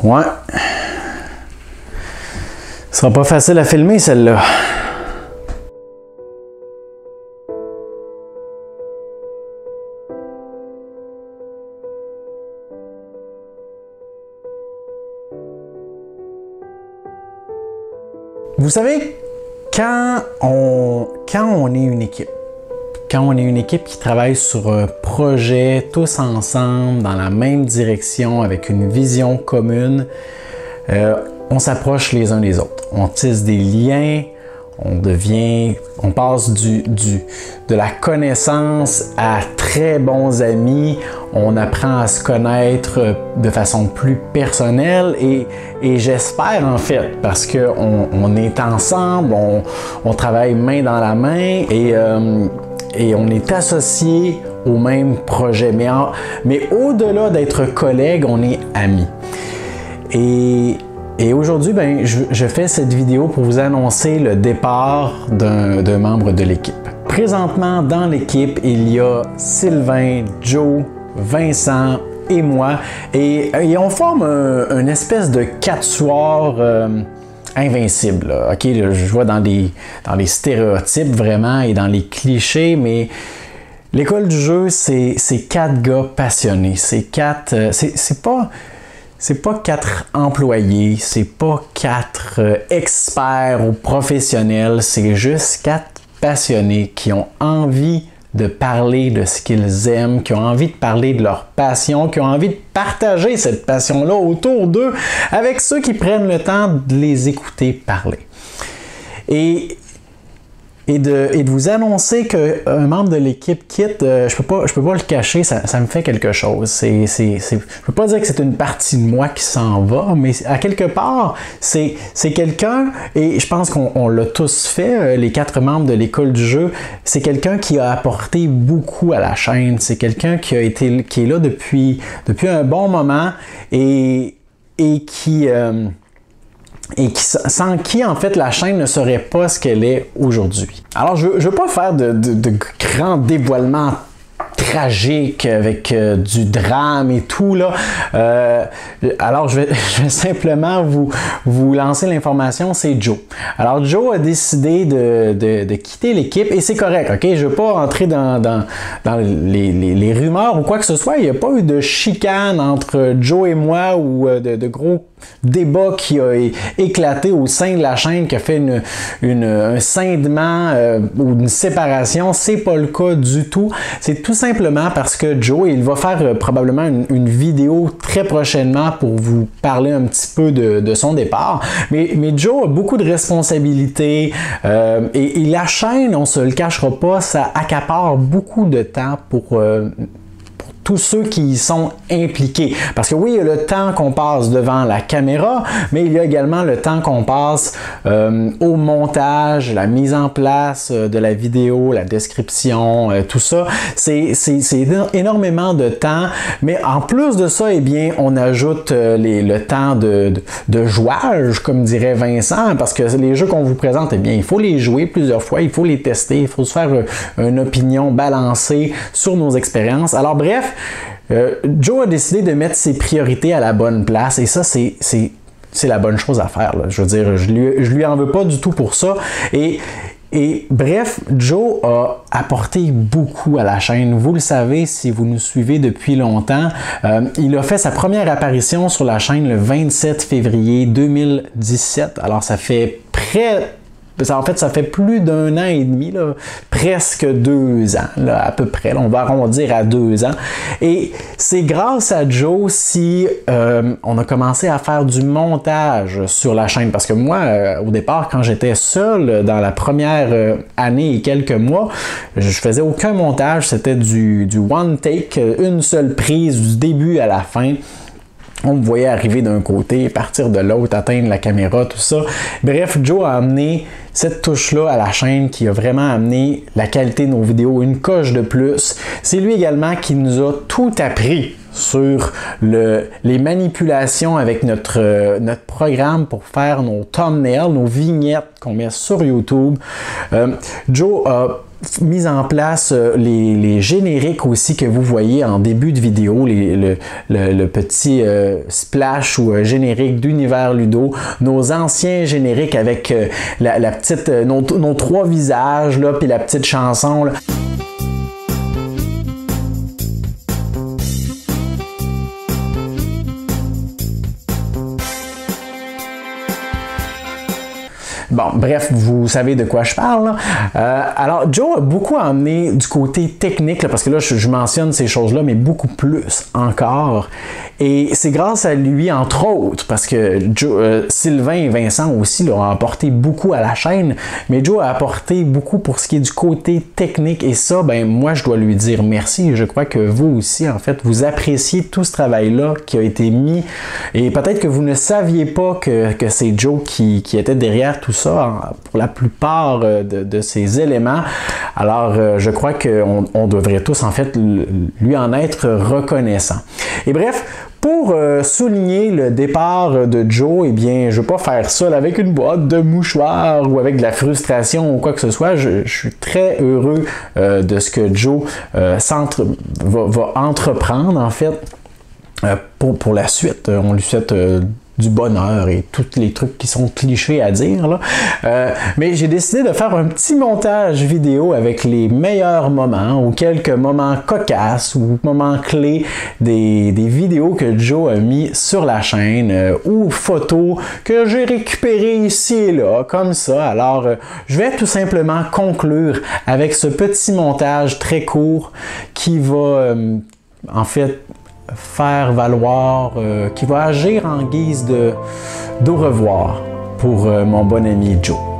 Ouais. Ce sera pas facile à filmer, celle-là. Vous savez, quand on est une équipe, qui travaille sur un projet tous ensemble, dans la même direction, avec une vision commune, on s'approche les uns des autres. On tisse des liens, on passe de la connaissance à très bons amis, on apprend à se connaître de façon plus personnelle et j'espère en fait, parce qu'on est ensemble, on travaille main dans la main et on est associés au même projet. Mais au-delà d'être collègues, on est amis. Et aujourd'hui, je fais cette vidéo pour vous annoncer le départ d'un membre de l'équipe. Présentement, dans l'équipe, il y a Sylvain, Joe, Vincent et moi. Et on forme une espèce de quatuor invincible. Là. OK, je vois dans les stéréotypes vraiment et dans les clichés, mais l'école du jeu, c'est 4 gars passionnés. C'est pas 4 employés, c'est pas 4 experts ou professionnels, c'est juste 4 passionnés qui ont envie de parler de ce qu'ils aiment, qui ont envie de parler de leur passion, qui ont envie de partager cette passion-là autour d'eux avec ceux qui prennent le temps de les écouter parler. Et de vous annoncer qu'un membre de l'équipe quitte, je peux pas le cacher, ça me fait quelque chose. Je peux pas dire que c'est une partie de moi qui s'en va, mais à quelque part, c'est quelqu'un, et je pense qu'on l'a tous fait, les 4 membres de l'école du jeu, c'est quelqu'un qui a apporté beaucoup à la chaîne, c'est quelqu'un qui est là depuis un bon moment et sans qui, en fait, la chaîne ne serait pas ce qu'elle est aujourd'hui. Alors, je ne veux pas faire de grands dévoilements tragiques avec du drame et tout, là. Alors, je vais simplement vous lancer l'information, c'est Joe. Alors, Joe a décidé de quitter l'équipe et c'est correct, OK? Je ne veux pas entrer dans les rumeurs ou quoi que ce soit. Il n'y a pas eu de chicane entre Joe et moi ou de gros débat qui a éclaté au sein de la chaîne, qui a fait un scindement ou une séparation. C'est pas le cas du tout. C'est tout simplement parce que Joe, il va faire probablement une vidéo très prochainement pour vous parler un petit peu de son départ. Mais Joe a beaucoup de responsabilités et la chaîne, on se le cachera pas, ça accapare beaucoup de temps pour tous ceux qui y sont impliqués. Parce que oui, il y a le temps qu'on passe devant la caméra, mais il y a également le temps qu'on passe au montage, la mise en place de la vidéo, la description, tout ça. C'est énormément de temps, mais en plus de ça, eh bien, on ajoute le temps de jouage, comme dirait Vincent, parce que les jeux qu'on vous présente, eh bien, il faut les jouer plusieurs fois, il faut les tester, il faut se faire une opinion balancée sur nos expériences. Alors bref, Joe a décidé de mettre ses priorités à la bonne place et ça, c'est la bonne chose à faire. Là. Je veux dire, je lui en veux pas du tout pour ça. Et bref, Joe a apporté beaucoup à la chaîne. Vous le savez si vous nous suivez depuis longtemps. Il a fait sa première apparition sur la chaîne le 27 février 2017. Alors ça fait en fait, ça fait plus d'1 an et demi, là, presque 2 ans, là, à peu près. Là, on va arrondir à 2 ans. Et c'est grâce à Joe si on a commencé à faire du montage sur la chaîne. Parce que moi, au départ, quand j'étais seul, dans la première année et quelques mois, je faisais aucun montage. C'était du one take, une seule prise du début à la fin. On me voyait arriver d'un côté, partir de l'autre, atteindre la caméra, tout ça. Bref, Joe a amené cette touche-là à la chaîne qui a vraiment amené la qualité de nos vidéos une coche de plus. C'est lui également qui nous a tout appris sur les manipulations avec notre programme pour faire nos thumbnails, nos vignettes qu'on met sur YouTube. Joe a mis en place les génériques aussi que vous voyez en début de vidéo, le petit splash ou générique d'Univers Ludo, nos anciens génériques avec la petite, nos 3 visages, là, puis la petite chanson, là. Bon, bref, vous savez de quoi je parle. Alors, Joe a beaucoup emmené du côté technique, là, parce que là, je mentionne ces choses-là, mais beaucoup plus encore. Et c'est grâce à lui, entre autres, parce que Sylvain et Vincent aussi ont apporté beaucoup à la chaîne, mais Joe a apporté beaucoup pour ce qui est du côté technique. Et ça, ben moi, je dois lui dire merci. Je crois que vous aussi, en fait, vous appréciez tout ce travail-là qui a été mis. Et peut-être que vous ne saviez pas que c'est Joe qui était derrière tout ça, pour la plupart de ces éléments. Alors, je crois qu'on devrait tous, en fait, lui en être reconnaissant. Et bref, pour souligner le départ de Joe, eh bien, je ne vais pas faire ça avec une boîte de mouchoirs ou avec de la frustration ou quoi que ce soit. Je suis très heureux de ce que Joe va entreprendre, en fait, pour la suite. On lui souhaite du bonheur et tous les trucs qui sont clichés à dire, là. Mais j'ai décidé de faire un petit montage vidéo avec les meilleurs moments ou quelques moments cocasses ou moments clés des vidéos que Joe a mis sur la chaîne ou photos que j'ai récupérées ici et là, comme ça. Alors, je vais tout simplement conclure avec ce petit montage très court qui va, en fait, faire valoir, qui va agir en guise d'au revoir pour mon bon ami Joe.